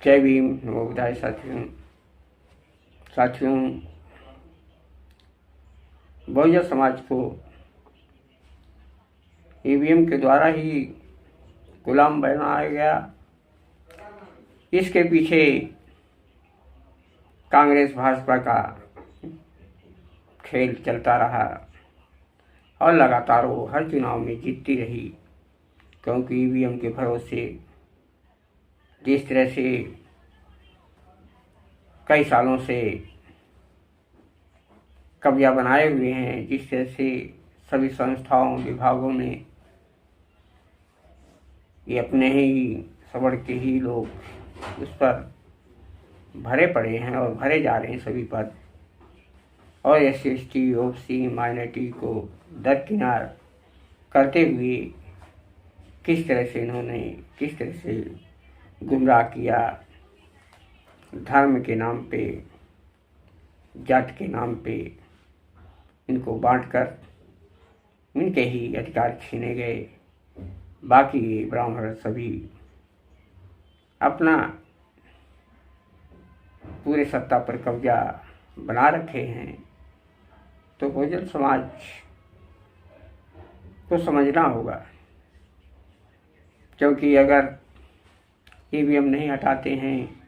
जय भीम। नमोबुद्धाय साथियों, बहुजन समाज को ईवीएम के द्वारा ही गुलाम बनाया गया। इसके पीछे कांग्रेस भाजपा का खेल चलता रहा और लगातार वो हर चुनाव में जीतती रही, क्योंकि ईवीएम के भरोसे जिस तरह से कई सालों से कब्जा बनाए हुए हैं, जिस तरह से सभी संस्थाओं विभागों में ये अपने ही सबड़ के ही लोग उस पर भरे पड़े हैं और भरे जा रहे हैं सभी पद, और SC ST OBC माइनॉरिटी को दरकिनार करते हुए किस तरह से गुमराह किया। धर्म के नाम पे, जात के नाम पे इनको बांटकर इनके ही अधिकार छीने गए। बाकी ब्राह्मण सभी अपना पूरे सत्ता पर कब्जा बना रखे हैं। तो बहुजन समाज को समझना होगा, क्योंकि अगर ईवीएम नहीं हटाते हैं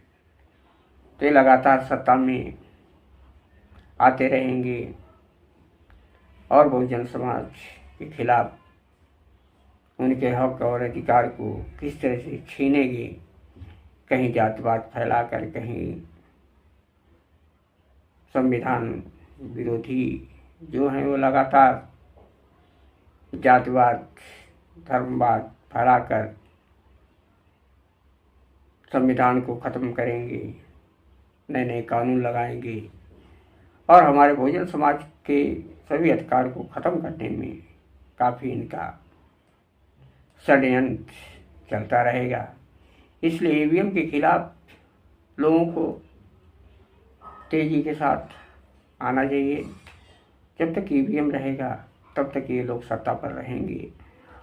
तो ये लगातार सत्ता में आते रहेंगे और बहुजन समाज के खिलाफ उनके हक और अधिकार को किस तरह से छीनेंगे। कहीं जातिवाद फैलाकर, कहीं संविधान विरोधी जो हैं वो लगातार जातिवाद धर्मवाद फैलाकर संविधान को ख़त्म करेंगे, नए नए कानून लगाएंगे और हमारे बहुजन समाज के सभी अधिकार को ख़त्म करने में काफ़ी इनका षड्यंत्र चलता रहेगा। इसलिए ईवीएम के खिलाफ लोगों को तेजी के साथ आना चाहिए। जब तक ईवीएम रहेगा तब तक ये लोग सत्ता पर रहेंगे,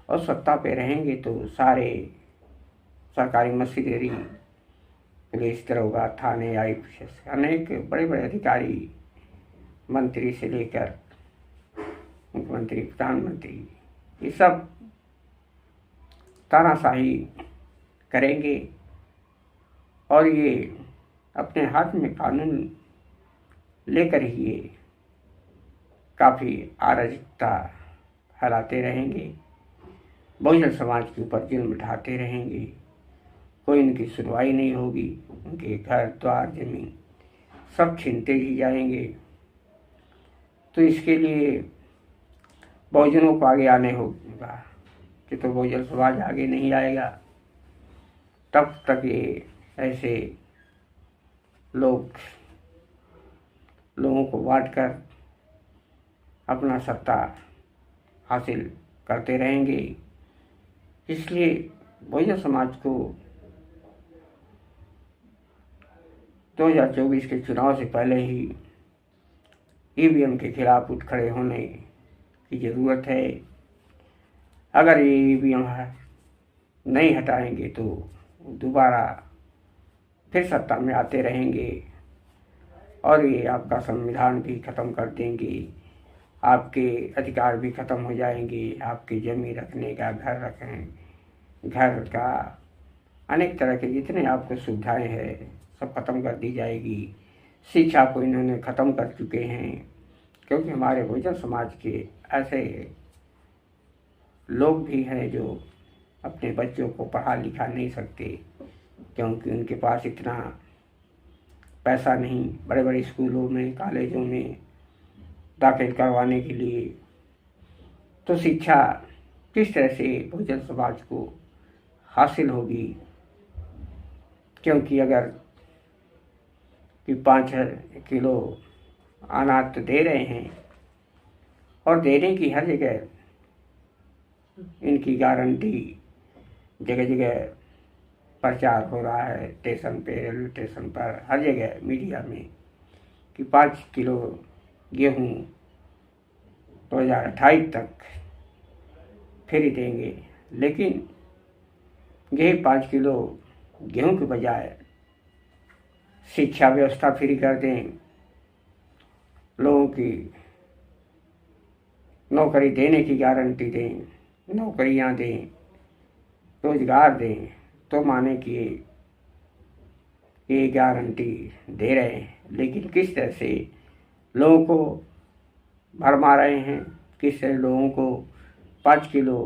और सत्ता पे रहेंगे तो सारे सरकारी मशीनरी, पुलिस, दरोगा, थाने, IPS, अनेक बड़े बड़े अधिकारी, मंत्री से लेकर मुख्यमंत्री, प्रधानमंत्री, ये सब तानाशाही करेंगे और ये अपने हाथ में कानून लेकर ही ये काफ़ी अराजकता फैलाते रहेंगे, बहुजन समाज के ऊपर जुल्म ढाते रहेंगे। कोई इनकी सुनवाई नहीं होगी, उनके घर द्वार जमीन सब छीनते ही जाएंगे। तो इसके लिए बहुजनों को आगे आने होगा, कि तो बहुजन समाज आगे नहीं आएगा तब तक ये ऐसे लोगों को बांटकर अपना सत्ता हासिल करते रहेंगे। इसलिए बहुजन समाज को 2024 के चुनाव से पहले ही ईवीएम के खिलाफ उठ खड़े होने की ज़रूरत है। अगर ये ईवीएम नहीं हटाएंगे तो दोबारा फिर सत्ता में आते रहेंगे और ये आपका संविधान भी ख़त्म कर देंगे, आपके अधिकार भी ख़त्म हो जाएंगे। आपके ज़मीन रखने का, घर का अनेक तरह के जितने आपको सुविधाएं हैं सब ख़त्म कर दी जाएगी। शिक्षा को इन्होंने ख़त्म कर चुके हैं, क्योंकि हमारे बहुजन समाज के ऐसे लोग भी हैं जो अपने बच्चों को पढ़ा लिखा नहीं सकते, क्योंकि उनके पास इतना पैसा नहीं बड़े बड़े स्कूलों में, कॉलेजों में दाखिल करवाने के लिए। तो शिक्षा किस तरह से बहुजन समाज को हासिल होगी, क्योंकि अगर 5 किलो अनाज तो दे रहे हैं और देने की हर जगह इनकी गारंटी, जगह जगह प्रचार हो रहा है, स्टेशन पे, रेलवे स्टेशन पर, हर जगह मीडिया में, कि 5 किलो गेहूँ 2028 तक फ्री देंगे। लेकिन यही 5 किलो गेहूँ के बजाय शिक्षा व्यवस्था फ्री कर दें, लोगों की नौकरी देने की गारंटी दें, नौकरियां दें, रोजगार दें, तो माने कि ये गारंटी दे रहे हैं। लेकिन किस तरह से लोगों को भरमा रहे हैं, किस तरह लोगों को 5 किलो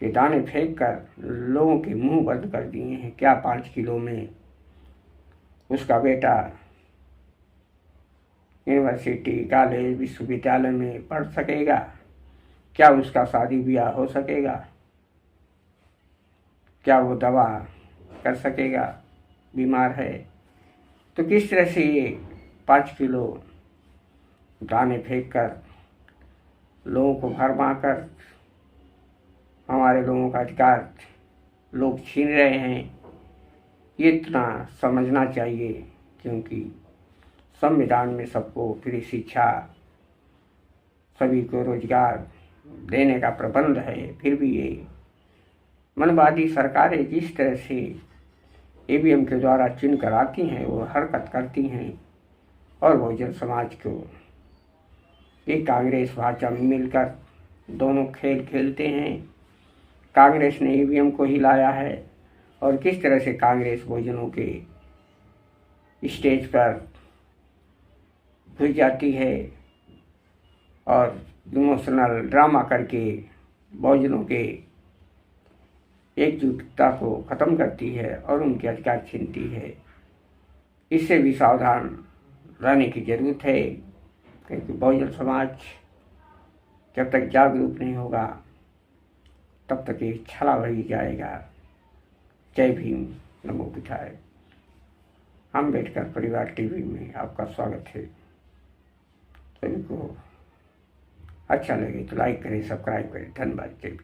के दाने फेंक कर लोगों के मुंह बंद कर दिए हैं। क्या 5 किलो में उसका बेटा यूनिवर्सिटी, कॉलेज, विश्वविद्यालय में पढ़ सकेगा? क्या उसका शादी ब्याह हो सकेगा? क्या वो दवा कर सकेगा? बीमार है तो किस तरह से ये 5 किलो दाने फेंक कर लोगों को भरमा कर हमारे लोगों का अधिकार लोग छीन रहे हैं? ये इतना समझना चाहिए, क्योंकि संविधान में सबको फ्री शिक्षा, सभी को रोजगार देने का प्रबंध है। फिर भी ये मनवादी सरकारें जिस तरह से ईवीएम के द्वारा चुन कर आती हैं, वो हरकत करती हैं और बहुजन समाज को ये कांग्रेस भाजपा में मिलकर दोनों खेल खेलते हैं। कांग्रेस ने ईवीएम को हिलाया है और किस तरह से कांग्रेस बहुजनों के स्टेज पर घुस जाती है और इमोशनल ड्रामा करके बहुजनों के एकजुटता को ख़त्म करती है और उनके अधिकार छीनती है। इससे भी सावधान रहने की ज़रूरत है, क्योंकि बहुजन समाज जब तक जागरूक नहीं होगा तब तक ये छला रही जाएगा। जय भीम, नमो बुद्धाय। अम्बेडकर परिवार टीवी में आपका स्वागत है। सभी को अच्छा लगे तो लाइक करें, सब्सक्राइब करें। धन्यवाद। जय भीम।